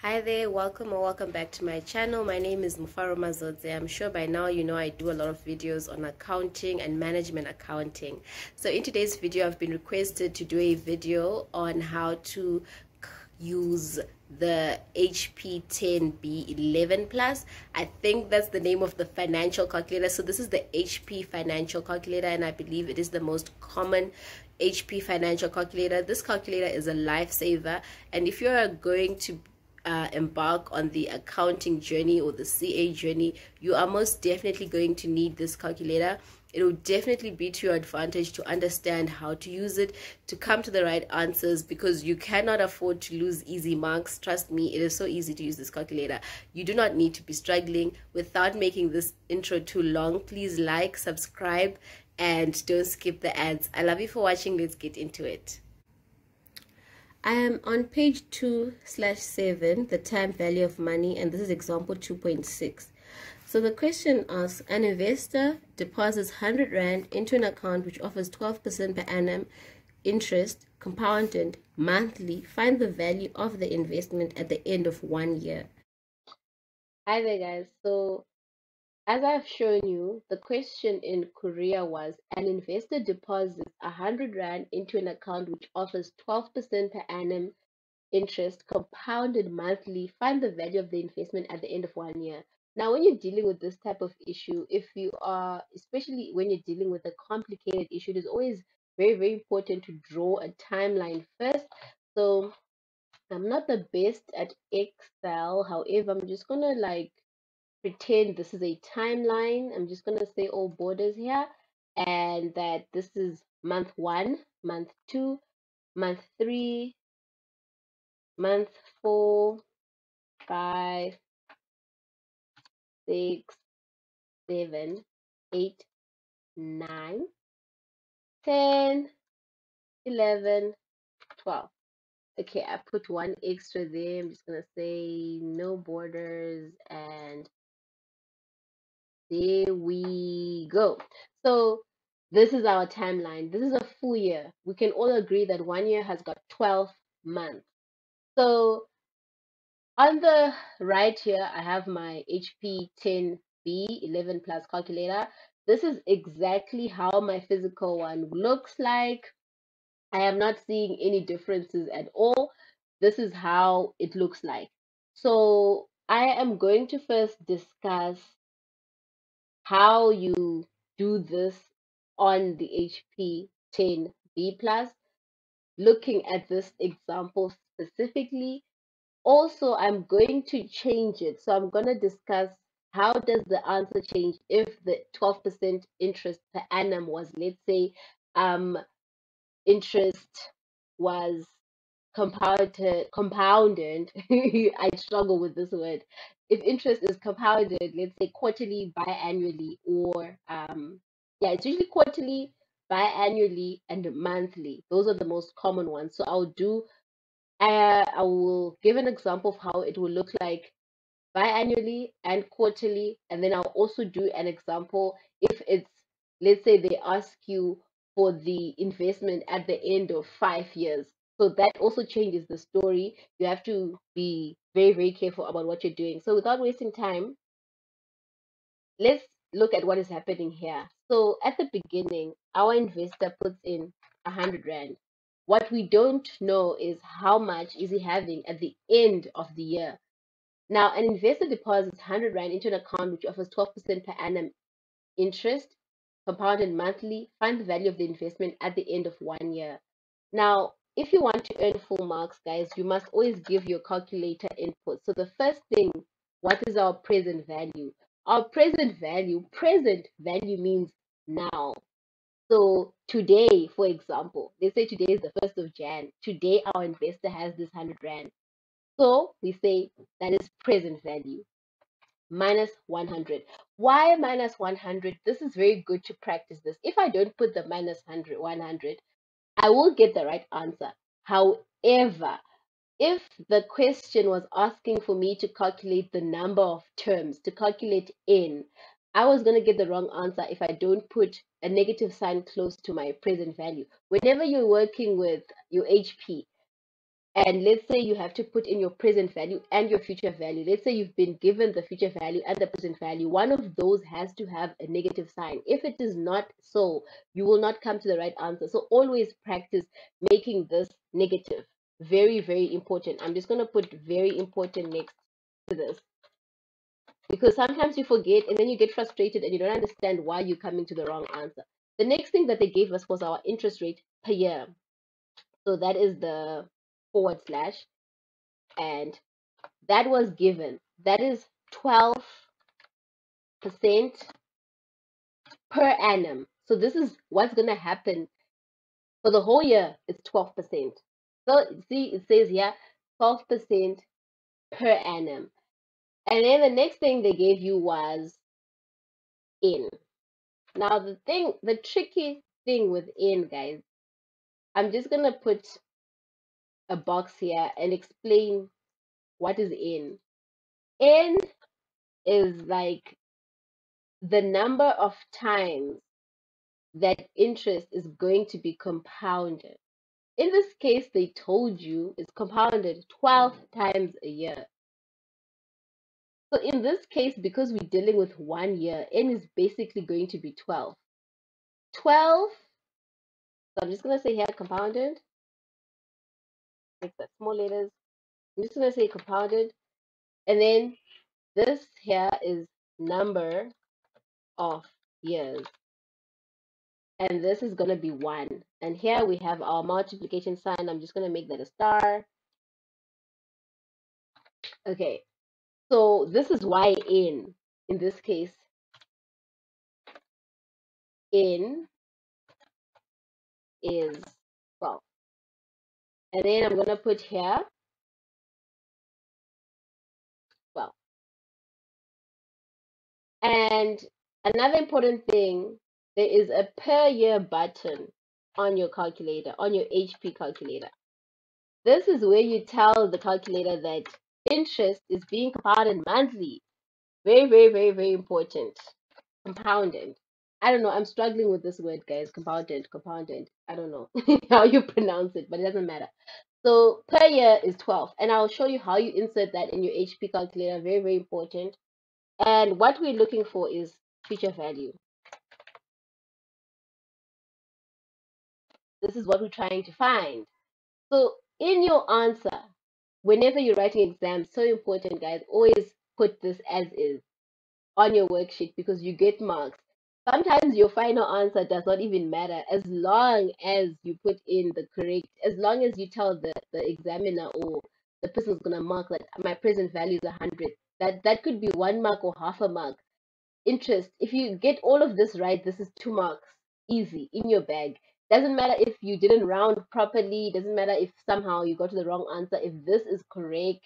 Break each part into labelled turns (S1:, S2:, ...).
S1: Hi there, welcome or welcome back to my channel. My name is Mufaro Mazodze. I'm sure by now you know I do a lot of videos on accounting and management accounting. So in today's video, I've been requested to do a video on how to use the HP10bII Plus. I think that's the name of the financial calculator. So this is the HP financial calculator, and I believe it is the most common HP financial calculator. This calculator is a lifesaver, and if you are going to embark on the accounting journey or the CA journey, you are most definitely going to need this calculator. It will definitely be to your advantage to understand how to use it to come to the right answers, because you cannot afford to lose easy marks. Trust me, it is so easy to use this calculator. You do not need to be struggling. Without making this intro too long, please like, subscribe, and don't skip the ads. I love you for watching. Let's get into it. I am on page 2/7, the time value of money, and this is example 2.6. So the question asks, an investor deposits 100 Rand into an account which offers 12% per annum interest, compounded monthly. Find the value of the investment at the end of 1 year. Hi there, guys. So as I've shown you, the question in Korea was, an investor deposits 100 Rand into an account which offers 12% per annum interest, compounded monthly. Find the value of the investment at the end of 1 year. Now, when you're dealing with this type of issue, especially when you're dealing with a complicated issue, it is always very, very important to draw a timeline first. So I'm not the best at Excel. However, I'm just going to pretend this is a timeline. I'm just going to say all borders here, and that this is month 1, month 2, month 3, month 4, 5, 6, 7, 8, 9, 10, 11, 12. Okay, I put one extra there. I'm just going to say no borders, and there we go. So this is our timeline. This is a full year. We can all agree that 1 year has got 12 months. So on the right here, I have my HP10bII Plus calculator. This is exactly how my physical one looks like. I am not seeing any differences at all. This is how it looks like. So I am going to first discuss how you do this on the HP10b Plus, looking at this example specifically. Also, I'm going to change it. So I'm going to discuss how does the answer change if the 12% interest per annum was, let's say, interest was compounded. I struggle with this word. If interest is compounded, let's say quarterly, biannually, or yeah, it's usually quarterly, biannually, and monthly. Those are the most common ones. So I will give an example of how it will look like biannually and quarterly, and then I'll also do an example if it's, let's say they ask you for the investment at the end of 5 years. So that also changes the story. You have to be very, very careful about what you're doing. So without wasting time, let's look at what is happening here. So at the beginning, our investor puts in 100 Rand. What we don't know is how much is he having at the end of the year. Now, an investor deposits 100 Rand into an account which offers 12% per annum interest, compounded monthly. Find the value of the investment at the end of 1 year. Now, if you want to earn full marks, guys, you must always give your calculator input. So the first thing, what is our present value? Our present value means now. So today, for example, let's say today is the 1st of Jan. Today, our investor has this 100 Rand. So we say that is present value minus 100. Why minus 100? This is very good to practice this. If I don't put the minus 100, I will get the right answer. However, if the question was asking for me to calculate the number of terms, to calculate n, I was going to get the wrong answer if I don't put a negative sign close to my present value. Whenever you're working with your HP And let's say you have to put in your present value and your future value. Let's say you've been given the future value and the present value. One of those has to have a negative sign. If it is not so, you will not come to the right answer. So always practice making this negative. Very, very important. I'm just going to put very important next to this, because sometimes you forget and then you get frustrated and you don't understand why you're coming to the wrong answer. The next thing that they gave us was our interest rate per year. So that is the forward slash, and that was given. That is 12% per annum. So this is what's going to happen for the whole year. It's 12%. So see, it says here 12% per annum. And then the next thing they gave you was in. Now the tricky thing with in, guys, I'm just going to put a box here and explain what is in. In is like the number of times that interest is going to be compounded. In this case, they told you it's compounded 12 times a year. So in this case, because we're dealing with 1 year, n is basically going to be 12. 12, so I'm just going to say here compounded, make that small letters. I'm just going to say compounded, and then this here is number of years, and this is going to be 1. And here we have our multiplication sign. I'm just going to make that a star. Okay, so this is why in this case, in is 12. And then I'm going to put here 12. And another important thing, there is a per year button on your calculator, on your HP calculator. This is where you tell the calculator that interest is being compounded monthly. Very, very, very, very important. Compounded. I don't know. I'm struggling with this word, guys. Compounded, compounded. I don't know how you pronounce it, but it doesn't matter. So per year is 12. And I'll show you how you insert that in your HP calculator. Very, very important. And what we're looking for is future value. This is what we're trying to find. So in your answer, whenever you're writing exams, so important, guys, always put this as is on your worksheet, because you get marks. Sometimes your final answer does not even matter, as long as you put in the correct, as long as you tell the examiner or the person who's going to mark that my present value is 100. That could be 1 mark or half a mark. Interest, if you get all of this right, this is 2 marks, easy, in your bag. Doesn't matter if you didn't round properly, doesn't matter if somehow you got to the wrong answer. If this is correct,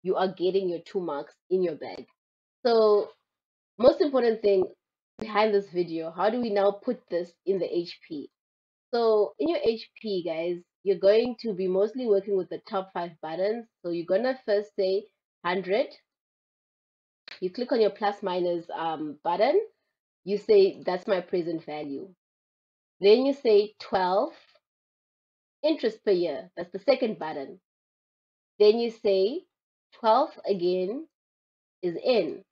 S1: you are getting your 2 marks in your bag. So most important thing behind this video, how do we now put this in the HP? So in your HP, guys, you're going to be mostly working with the top 5 buttons. So you're gonna first say 100. You click on your plus minus button. You say that's my present value. Then you say 12 interest per year. That's the second button. Then you say 12 again is in.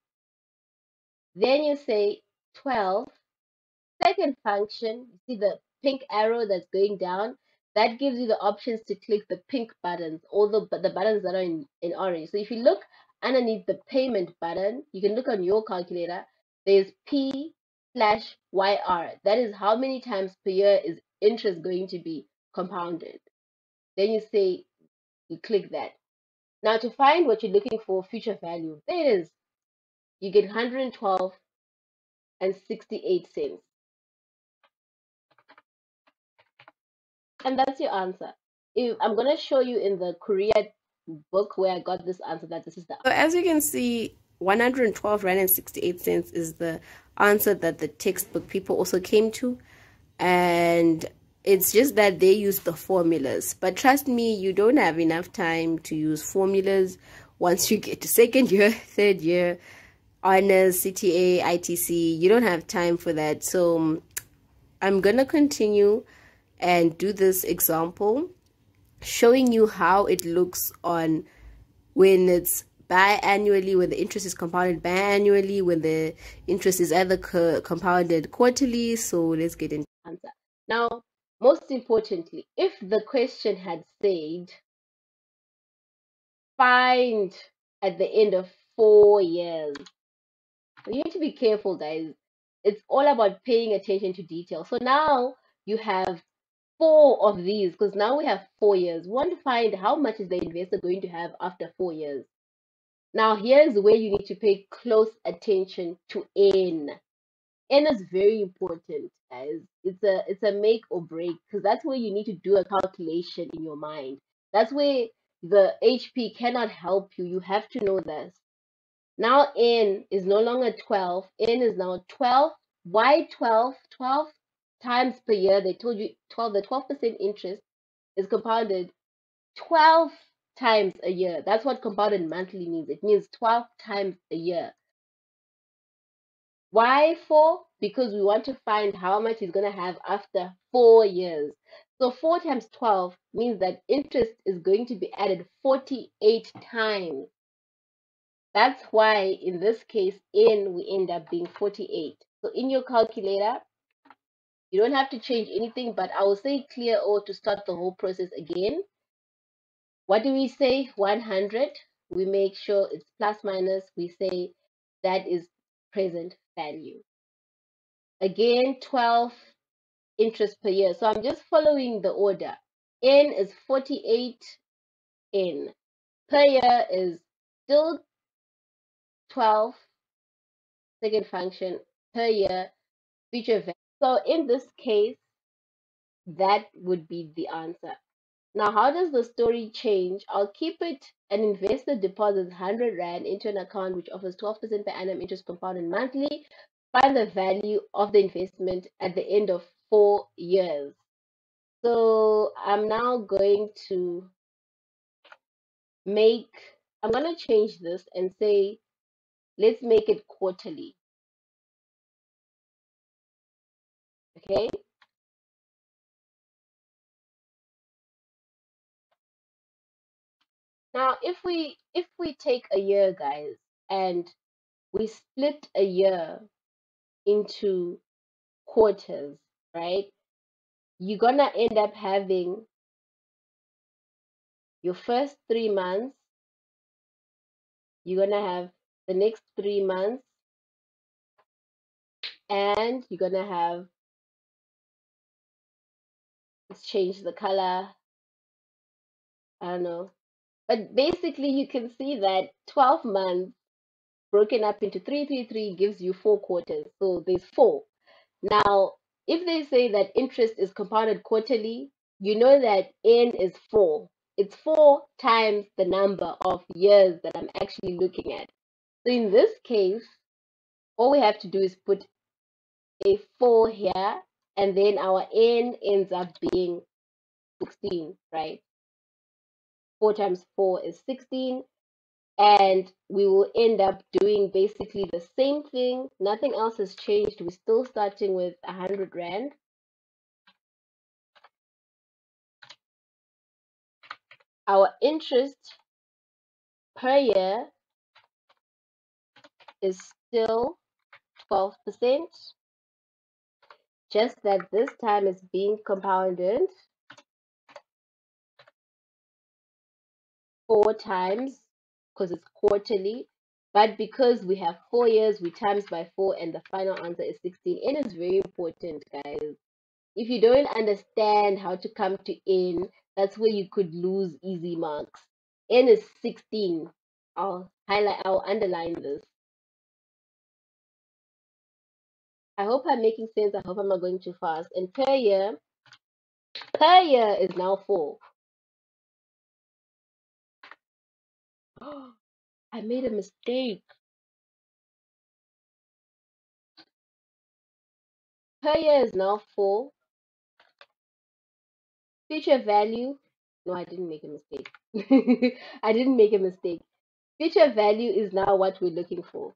S1: Then you say 12 second function. You see the pink arrow that's going down? That gives you the options to click the pink buttons, or the buttons that are in orange. So if you look underneath the payment button, you can look on your calculator. There's P/YR. That is how many times per year is interest going to be compounded. Then you say, you click that. Now to find what you're looking for, future value, there it is. You get 112 and 68 cents. And that's your answer. If I'm going to show you in the Korea book where I got this answer, that this is the answer. So as you can see, 112 Rand and 68 cents is the answer that the textbook people also came to. And it's just that they use the formulas. But trust me, you don't have enough time to use formulas once you get to second year, third year, honors, CTA, ITC. You don't have time for that. So I'm going to continue and do this example. showing you how it looks on when it's biannually, when the interest is compounded biannually, when the interest is either compounded quarterly. So let's get into the answer. Now, most importantly, if the question had said, find at the end of 4 years, you need to be careful, guys. It's all about paying attention to detail. So now you have 4 of these, because now we have 4 years. We want to find how much is the investor going to have after 4 years. Now, here's where you need to pay close attention to N. N is very important, guys. It's a make or break, because that's where you need to do a calculation in your mind. That's where the HP cannot help you. You have to know this. Now N is no longer 12. N is now 12. Why 12? 12 times per year. They told you 12. The 12% interest is compounded 12 times a year. That's what compounded monthly means. It means 12 times a year. Why 4? Because we want to find how much he's going to have after 4 years. So 4 times 12 means that interest is going to be added 48 times. That's why in this case, N we end up being 48. So in your calculator, you don't have to change anything, but I will say clear O to start the whole process again. What do we say? 100. We make sure it's plus minus. We say that is present value. Again, 12 interest per year. So I'm just following the order. N is 48 N. Per year is still 12, second function per year, future value. So in this case, that would be the answer. Now, how does the story change? I'll keep it. An investor deposits 100 Rand into an account which offers 12% per annum interest compounded monthly. Find the value of the investment at the end of 4 years. So I'm now going to I'm going to change this and say, let's make it quarterly. Okay. Now, if we take a year, guys, and we split a year into quarters, right? You're gonna end up having your first 3 months, you're gonna have the next 3 months, and you're gonna have, let's change the color, I don't know. But basically you can see that 12 months broken up into 3 gives you 4 quarters. So there's 4. Now, if they say that interest is compounded quarterly, you know that N is 4. It's 4 times the number of years that I'm actually looking at. So in this case, all we have to do is put a 4 here, and then our N ends up being 16, right? 4 times 4 is 16. And we will end up doing basically the same thing. Nothing else has changed. We're still starting with 100 Rand. Our interest per year is still 12%, just that this time it's being compounded 4 times because it's quarterly. But because we have 4 years, we times by 4, and the final answer is 16. It is very important, guys. If you don't understand how to come to N, that's where you could lose easy marks. N is 16. I'll underline this. I hope I'm making sense. I hope I'm not going too fast. And per year is now 4. I made a mistake. Per year is now 4. Future value. No, I didn't make a mistake. I didn't make a mistake. Future value is now what we're looking for.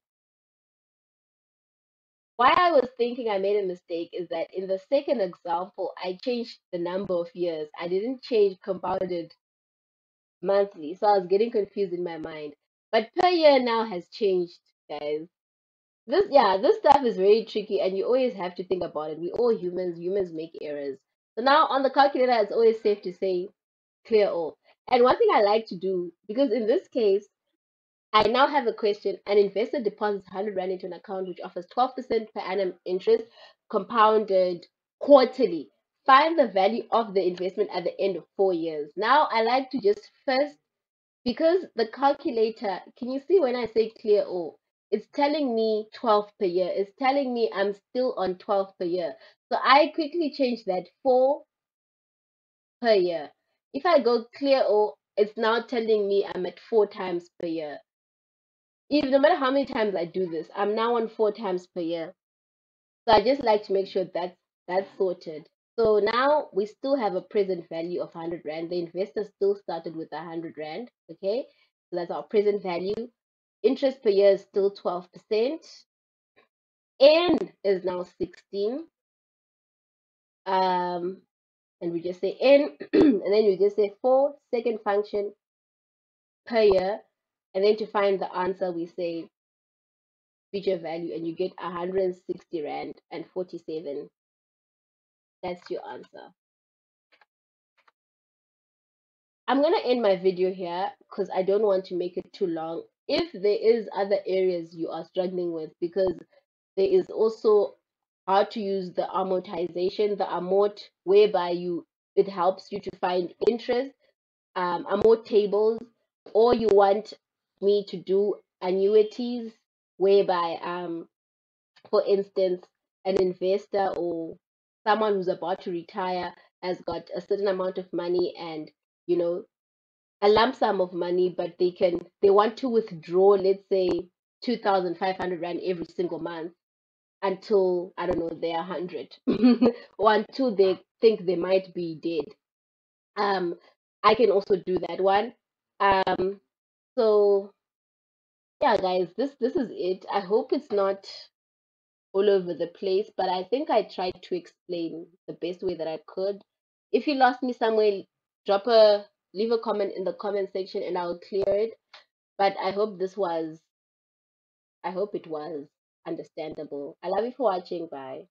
S1: Why I was thinking I made a mistake is that in the second example, I changed the number of years. I didn't change compounded monthly, so I was getting confused in my mind. But per year now has changed, guys. This stuff is very tricky, and you always have to think about it. We all humans, humans make errors. So now on the calculator, it's always safe to say clear all. And one thing I like to do, because in this case, I now have a question. An investor deposits 100 Rand into an account which offers 12% per annum interest compounded quarterly. Find the value of the investment at the end of 4 years. Now, I like to just first, because the calculator, can you see when I say clear all? It's telling me 12 per year. It's telling me I'm still on 12 per year. So I quickly change that 4 per year. If I go clear all, it's now telling me I'm at 4 times per year. Even no matter how many times I do this, I'm now on 4 times per year. So I just like to make sure that's sorted. So now we still have a present value of 100 Rand. The investor still started with 100 Rand. Okay. So that's our present value. Interest per year is still 12%. N is now 16. And we just say N, and then we just say 4 second function per year. And then to find the answer, we say future value, and you get 160 Rand and 47. That's your answer. I'm going to end my video here because I don't want to make it too long. If there is other areas you are struggling with, because there is also how to use the amortization, the amort, whereby it helps you to find interest, amort tables, or you want me to do annuities, whereby for instance, an investor or someone who's about to retire has got a certain amount of money and, you know, a lump sum of money, but they want to withdraw, let's say, 2,500 Rand every single month until, I don't know, they're 100 or until they think they might be dead. I can also do that one. So yeah, guys, this is it. I hope it's not all over the place, but I think I tried to explain the best way that I could. If you lost me somewhere, leave a comment in the comment section and I'll clear it. But I hope it was understandable. I love you for watching. Bye.